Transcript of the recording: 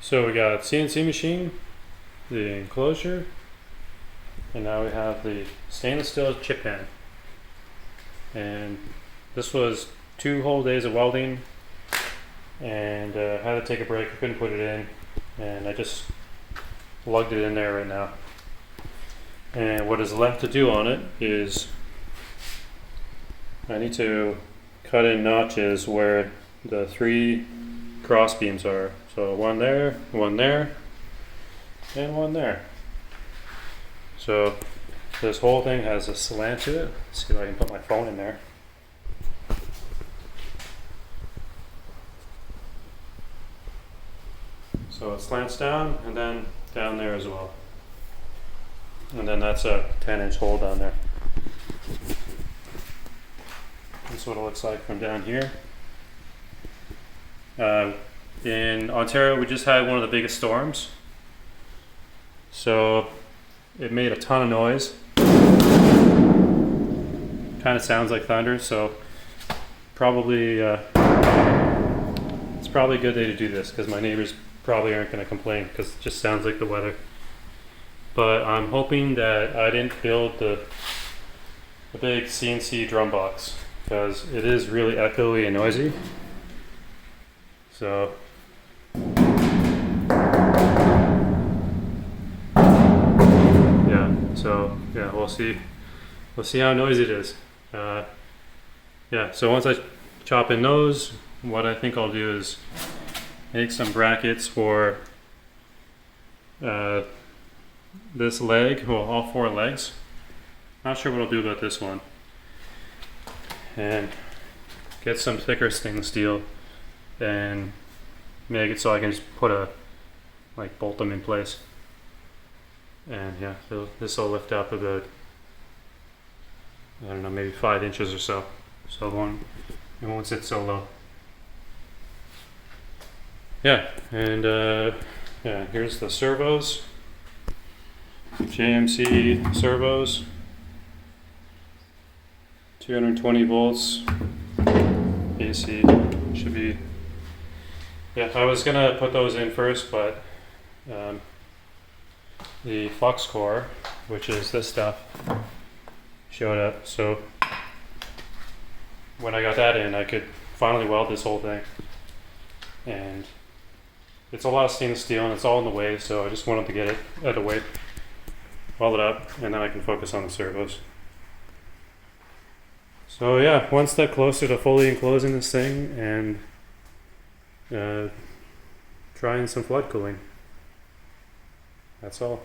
So we got CNC machine, the enclosure, and now we have the stainless steel chip pan. And this was 2 whole days of welding, and had to take a break. I couldn't put it in, and I just lugged it in there right now. And what is left to do on it is I need to cut in notches where the 3 cross beams are. So one there, and one there. So this whole thing has a slant to it. Let's see if I can put my phone in there. So it slants down and then down there as well. And then that's a 10-inch hole down there. That's what it looks like from down here. In Ontario, we just had one of the biggest storms. So it made a ton of noise. Kind of sounds like thunder, so probably it's probably a good day to do this because my neighbors probably aren't going to complain because it just sounds like the weather. But I'm hoping that I didn't build the big CNC drum box because it is really echoey and noisy. So yeah, we'll see how noisy it is. Yeah, so once I chop in those, what I think I'll do is make some brackets for this leg, well, all 4 legs. Not sure what I'll do about this one. And get some thicker stainless steel and make it so I can just put bolt them in place. And yeah, so this will lift up about, I don't know, maybe 5 inches or so. So it won't sit so low. Yeah, and yeah, here's the servos. JMC servos. 220 volts. AC should be. Yeah, I was gonna put those in first, but the flux core, which is this stuff, showed up. So when I got that in, I could finally weld this whole thing. And it's a lot of stainless steel and it's all in the way, so I just wanted to get it out of the way, weld it up, and then I can focus on the servos. So yeah, one step closer to fully enclosing this thing and trying some flood cooling. That's all.